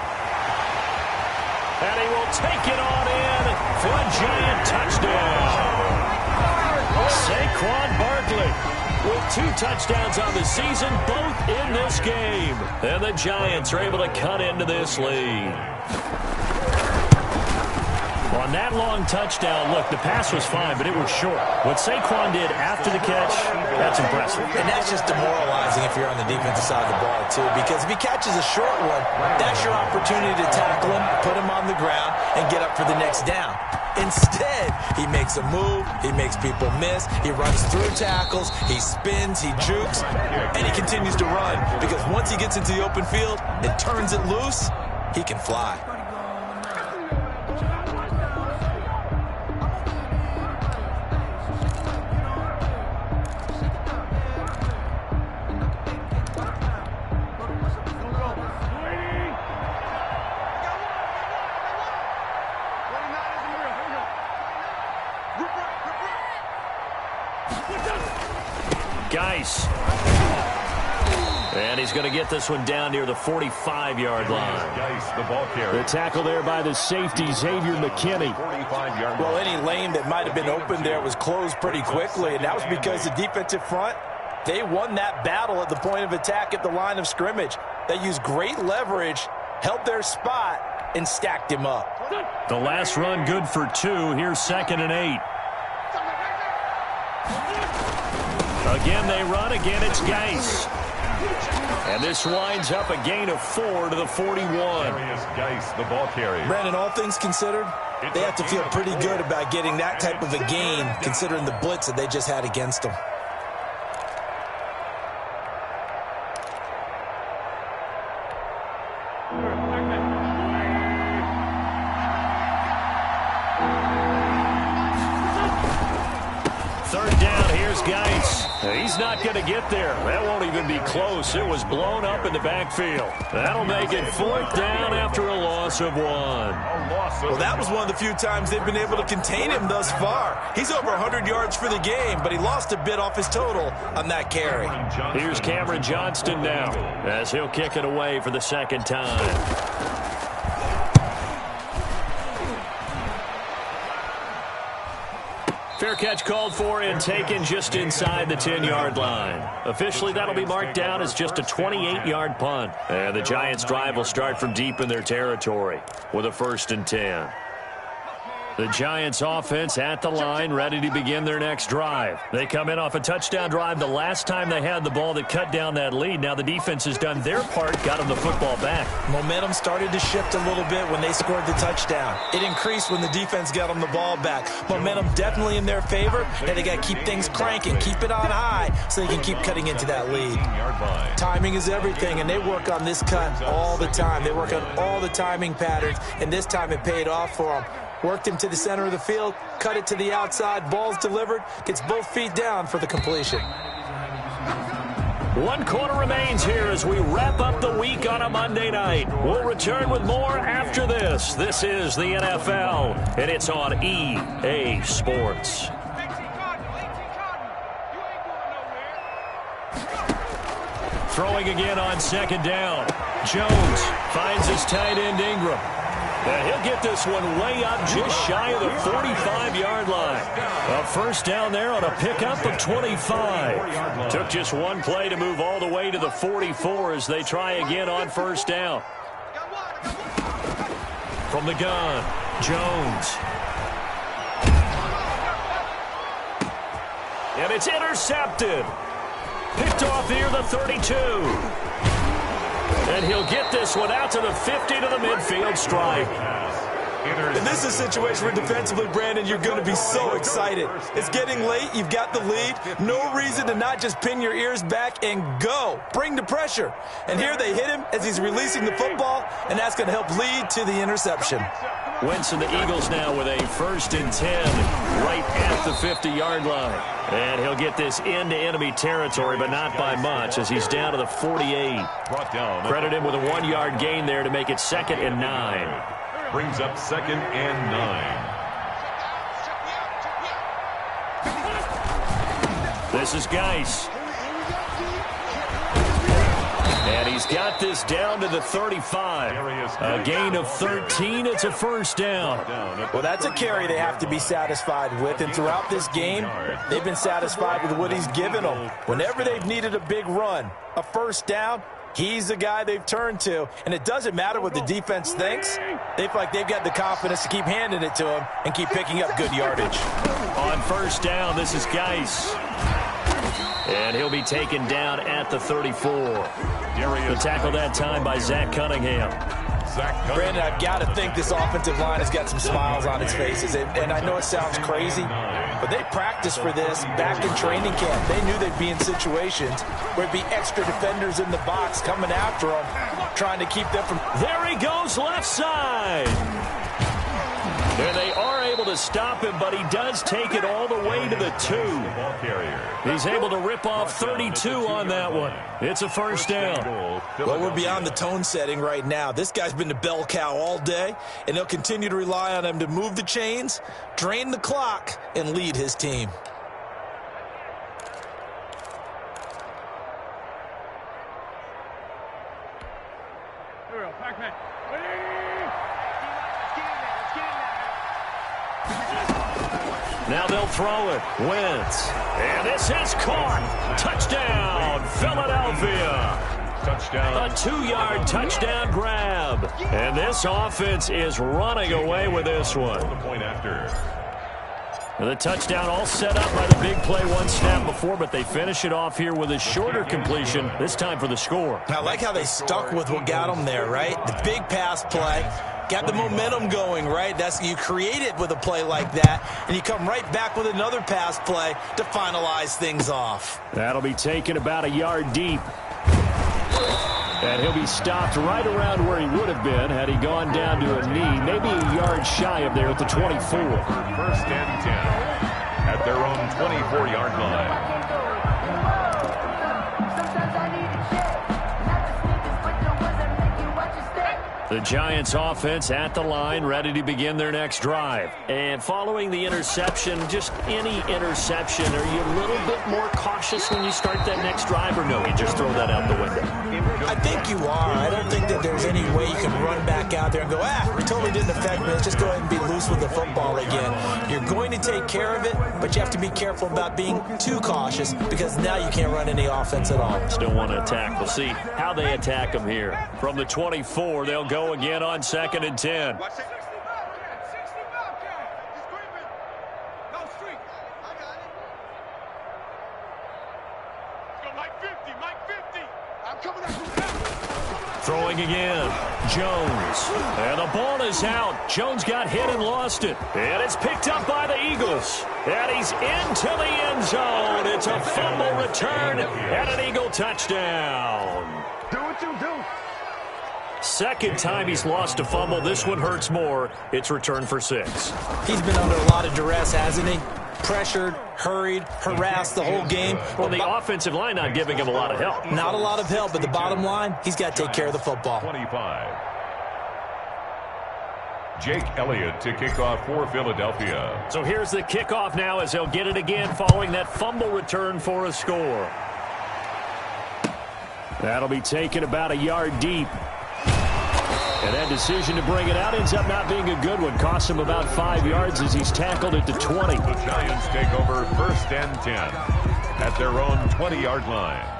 And he will take it on in for a Giant touchdown. Saquon Barkley with 2 touchdowns on the season, both in this game. And the Giants are able to cut into this lead. On that long touchdown, look, the pass was fine, but it was short. What Saquon did after the catch, that's impressive. And that's just demoralizing if you're on the defensive side of the ball, too, because if he catches a short one, that's your opportunity to tackle him, put him on the ground, and get up for the next down. Instead, he makes a move, he makes people miss, he runs through tackles, he spins, he jukes, and he continues to run, because once he gets into the open field and turns it loose, he can fly. Geis. And he's going to get this one down near the 45-yard line. Geis, the ball carrier. The tackle there by the safety, Xavier McKinney. 45-yard Well, line. any lane that might have been open there was closed pretty quickly, and that was because the defensive front, they won that battle at the point of attack at the line of scrimmage. They used great leverage, held their spot, and stacked him up. The last run good for 2. Here's 2nd and 8. Again, they run. Again, it's Geis. And this winds up a gain of 4 to the 41. Geis, the ball carrier. Brandon, all things considered, they have to feel pretty good about getting that type of a gain, considering the blitz that they just had against them. Third down, here's Geis. He's not going to get there. That won't even be close. It was blown up in the backfield. That'll make it 4th down after a loss of 1. Well, that was one of the few times they've been able to contain him thus far. He's over 100 yards for the game, but he lost a bit off his total on that carry. Here's Cameron Johnston now as he'll kick it away for the 2nd time. Fair catch called for and taken just inside the 10-yard line. Officially, that'll be marked down as just a 28-yard punt. And the Giants' drive will start from deep in their territory with a 1st and 10. The Giants offense at the line, ready to begin their next drive. They come in off a touchdown drive the last time they had the ball that cut down that lead. Now the defense has done their part, got them the football back. Momentum started to shift a little bit when they scored the touchdown. It increased when the defense got them the ball back. Momentum definitely in their favor, and they got to keep things cranking, keep it on high so they can keep cutting into that lead. Timing is everything, and they work on this cut all the time. They work on all the timing patterns, and this time it paid off for them. Worked him to the center of the field, cut it to the outside, ball's delivered, gets both feet down for the completion. 1 quarter remains here as we wrap up the week on a Monday night. We'll return with more after this. This is the NFL, and it's on EA Sports. Throwing again on 2nd down. Jones finds his tight end Ingram. And he'll get this one way up just shy of the 45-yard line. A 1st down there on a pickup of 25. Took just 1 play to move all the way to the 44 as they try again on 1st down. From the gun, Jones. And it's intercepted. Picked off near the 32. And he'll get this one out to the 50 to the midfield stripe. And this is a situation where defensively, Brandon, you're going to be so excited. It's getting late. You've got the lead. No reason to not just pin your ears back and go. Bring the pressure. And here they hit him as he's releasing the football, and that's going to help lead to the interception. Wentz and the Eagles now with a 1st and 10 right at the 50-yard line. And he'll get this into enemy territory, but not by much as he's down to the 48. Credit him with a 1-yard gain there to make it 2nd and 9. Brings up 2nd and 9. This is Geis. And he's got this down to the 35. A gain of 13. It's a first down. Well, that's a carry they have to be satisfied with. And throughout this game, they've been satisfied with what he's given them. Whenever they've needed a big run, a first down, he's the guy they've turned to. And it doesn't matter what the defense thinks. They feel like they've got the confidence to keep handing it to him and keep picking up good yardage. On first down, this is Geis. And he'll be taken down at the 34. The tackle that time by Zach Cunningham. Brandon, I've got to think this offensive line has got some smiles on its faces. And I know it sounds crazy, but they practiced for this back in training camp. They knew they'd be in situations where there'd be extra defenders in the box coming after them, trying to keep them from... There he goes, left side. And they are able to stop him, but he does take it all the way to the 2. He's able to rip off 32 on that one. It's a first down. Well, we're beyond the tone setting right now. This guy's been the bell cow all day, and they'll continue to rely on him to move the chains, drain the clock, and lead his team. Now they'll throw it. Wentz. And this is caught. Touchdown, Philadelphia. Touchdown. A 2-yard touchdown grab. And this offense is running away with this one. The point after. And the touchdown all set up by the big play one snap before, but they finish it off here with a shorter completion, this time for the score. I like how they stuck with what got them there, right? The big pass play. Got the momentum going, right? You create it with a play like that, and you come right back with another pass play to finalize things off. That'll be taken about a yard deep. And he'll be stopped right around where he would have been had he gone down to a knee, maybe a yard shy of there at the 24. First and 10 at their own 24-yard line. The Giants offense at the line, ready to begin their next drive. And following the interception, just any interception, are you a little bit more cautious when you start that next drive, or no, you just throw that out the window? I think you are. I don't think that there's any way you can run back out there and go, it totally didn't affect me. Let's just go ahead and be loose with the football again. You're going to take care of it, but you have to be careful about being too cautious because now you can't run any offense at all. Still want to attack. We'll see how they attack them here. From the 24, they'll go again on 2nd and 10. Throwing again. Jones. And the ball is out. Jones got hit and lost it. And it's picked up by the Eagles. And he's into the end zone. It's a fumble return and an Eagle touchdown. Do what you do. Second time he's lost a fumble. This one hurts more. It's returned for 6. He's been under a lot of duress, hasn't he? Pressured, hurried, harassed the whole game. Well, the offensive line not giving him a lot of help. Not a lot of help, but the bottom line, he's got to take care of the football. 25. Jake Elliott to kick off for Philadelphia. So here's the kickoff now as they'll get it again following that fumble return for a score. That'll be taken about a yard deep. And that decision to bring it out ends up not being a good one. Costs him about 5 yards as he's tackled at the 20. The Giants take over 1st and 10 at their own 20-yard line.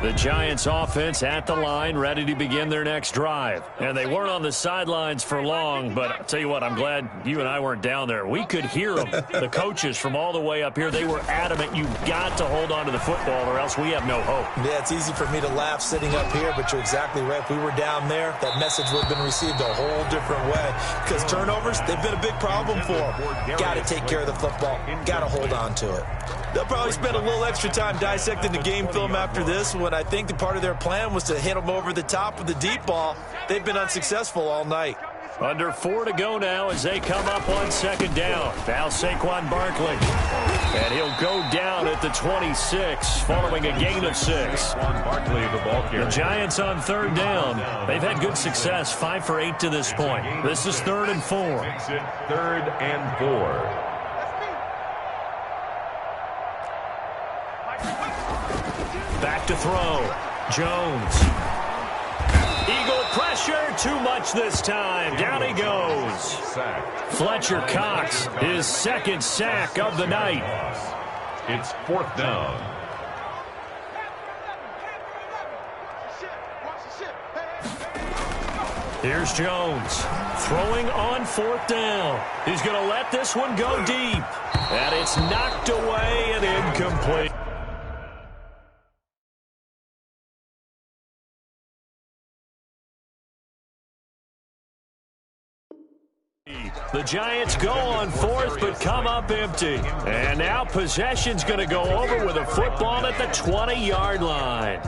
The Giants offense at the line, ready to begin their next drive. And they weren't on the sidelines for long, but I'll tell you what, I'm glad you and I weren't down there. We could hear them, the coaches from all the way up here. They were adamant, you've got to hold on to the football or else we have no hope. Yeah, it's easy for me to laugh sitting up here, but you're exactly right. If we were down there, that message would have been received a whole different way. Because turnovers, they've been a big problem for them. Got to take care of the football. Got to hold on to it. They'll probably spend a little extra time dissecting the game film after this one. I think the part of their plan was to hit them over the top with the deep ball. They've been unsuccessful all night. Under 4 to go now as they come up on 2nd down. Now Saquon Barkley. And he'll go down at the 26 following a gain of 6. Barkley, the ball carrier. The Giants on 3rd down. They've had good success, 5 for 8 to this point. This is 3rd and 4. 3rd and 4. Back to throw. Jones. Eagle pressure, too much this time. Down he goes. Fletcher Cox, his second sack of the night. It's 4th down. Here's Jones throwing on 4th down. He's going to let this one go deep. And it's knocked away and incomplete. The Giants go on 4th, but come up empty. And now possession's going to go over with a football at the 20-yard line.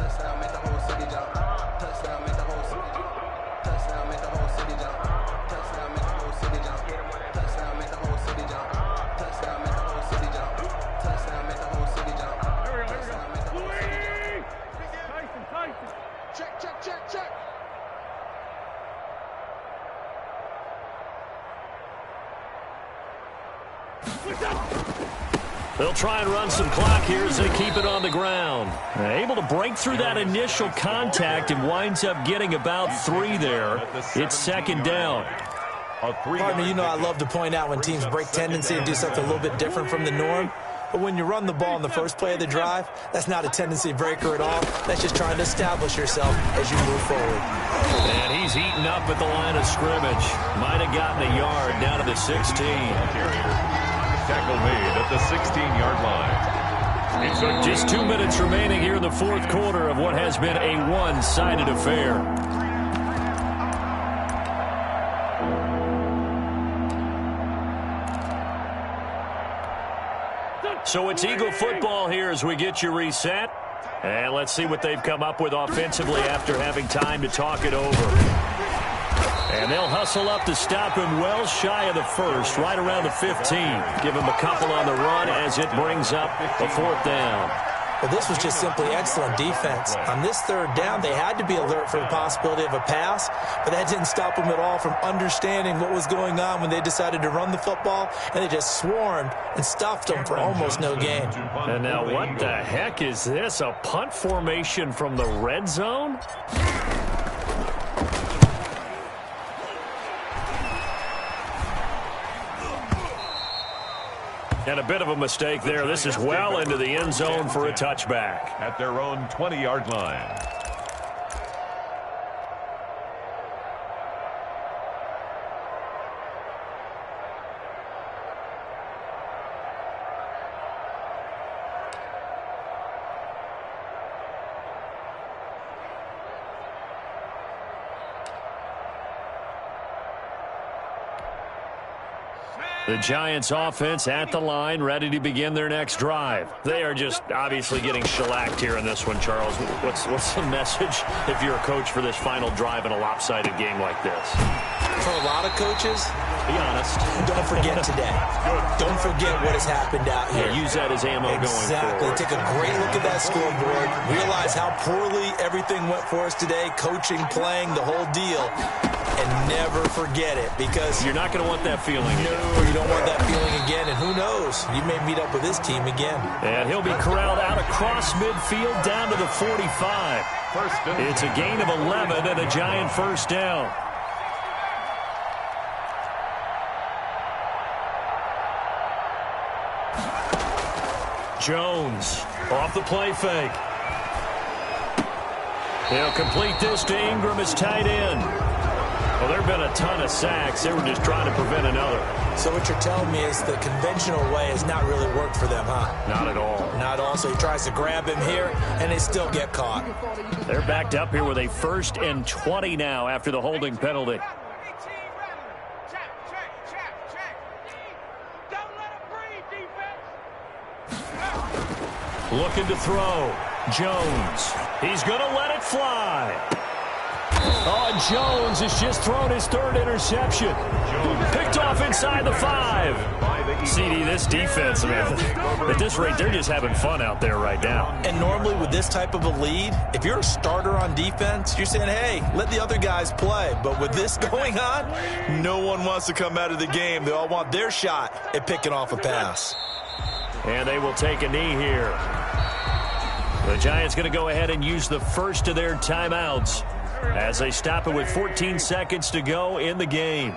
They'll try and run some clock here as they keep it on the ground. Able to break through that initial contact and winds up getting about 3 there. It's 2nd down. Partner, you know I love to point out when teams break tendency and do something a little bit different from the norm. But when you run the ball in the first play of the drive, that's not a tendency breaker at all. That's just trying to establish yourself as you move forward. And he's eaten up at the line of scrimmage. Might have gotten a yard down to the 16. Tackle made at the 16-yard line. Just 2 minutes remaining here in the 4th quarter of what has been a one-sided affair. So it's Eagle football here as we get you reset. And let's see what they've come up with offensively after having time to talk it over. And they'll hustle up to stop him well shy of the 1st, right around the 15. Give him a couple on the run as it brings up a 4th down. But this was just simply excellent defense. On this 3rd down, they had to be alert for the possibility of a pass, but that didn't stop them at all from understanding what was going on when they decided to run the football, and they just swarmed and stuffed them for almost no gain. And now what the heck is this? A punt formation from the red zone? And a bit of a mistake there. This is well into the end zone for a touchback. At their own 20-yard line. The Giants offense at the line, ready to begin their next drive. They are just obviously getting shellacked here in this one, Charles. What's the message if you're a coach for this final drive in a lopsided game like this? For a lot of coaches, be honest. Don't forget today. Don't forget what has happened out here. Yeah, use that as ammo going forward. Exactly. Take a great look at that scoreboard. Realize how poorly everything went for us today. Coaching, playing, the whole deal. And never forget it, because you're not going to want that feeling again. No, you don't want that feeling again. And who knows? You may meet up with this team again. And he'll be corralled out across midfield down to the 45. It's a gain of 11 and a Giant 1st down. Jones off the play fake. He'll complete this to Ingram as tight end. Well, there have been a ton of sacks. They were just trying to prevent another. So what you're telling me is the conventional way has not really worked for them, huh? Not at all. Not at all. So he tries to grab him here, and they still get caught. They're backed up here with a 1st and 20 now after the holding penalty. Looking to throw. Jones. He's going to let it fly. Oh, Jones has just thrown his 3rd interception. Picked off inside the 5. CD, this defense, man, at this rate, they're just having fun out there right now. And normally with this type of a lead, if you're a starter on defense, you're saying, hey, let the other guys play. But with this going on, no one wants to come out of the game. They all want their shot at picking off a pass. And they will take a knee here. The Giants going to go ahead and use the first of their timeouts as they stop it with 14 seconds to go in the game.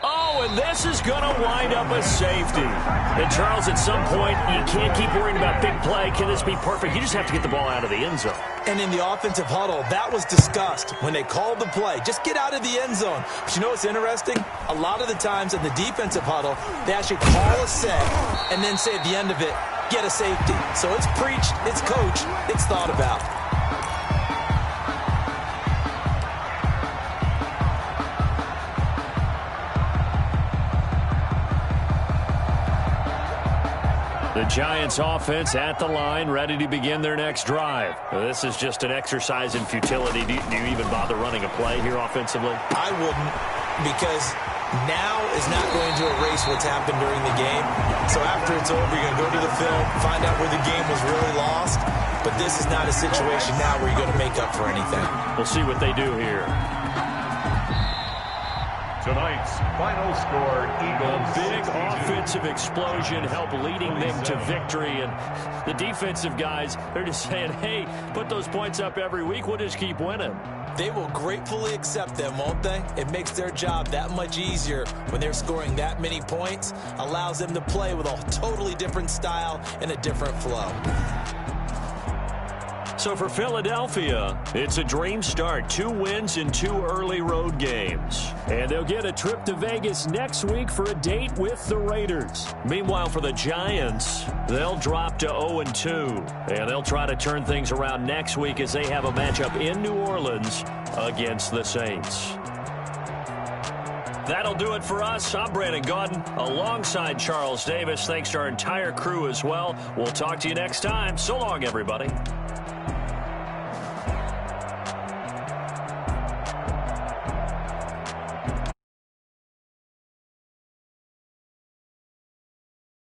Oh, and this is going to wind up a safety. And, Charles, at some point, you can't keep worrying about big play. Can this be perfect? You just have to get the ball out of the end zone. And in the offensive huddle, that was discussed when they called the play. Just get out of the end zone. But you know what's interesting? A lot of the times in the defensive huddle, they actually call a set and then say at the end of it, get a safety. So it's preached, it's coached, it's thought about. The Giants offense at the line, ready to begin their next drive. This is just an exercise in futility. Do you even bother running a play here offensively? I wouldn't, because now is not going to erase what's happened during the game. So after it's over, you're going to go to the film, find out where the game was really lost. But this is not a situation now where you're going to make up for anything. We'll see what they do here. Tonight's final score, Eagles. A big offensive explosion helped leading them to victory. And the defensive guys, they're just saying, hey, put those points up every week. We'll just keep winning. They will gratefully accept them, won't they? It makes their job that much easier when they're scoring that many points. Allows them to play with a totally different style and a different flow. So for Philadelphia, it's a dream start. 2 wins in 2 early road games. And they'll get a trip to Vegas next week for a date with the Raiders. Meanwhile, for the Giants, they'll drop to 0-2. And they'll try to turn things around next week as they have a matchup in New Orleans against the Saints. That'll do it for us. I'm Brandon Gaudin alongside Charles Davis. Thanks to our entire crew as well. We'll talk to you next time. So long, everybody.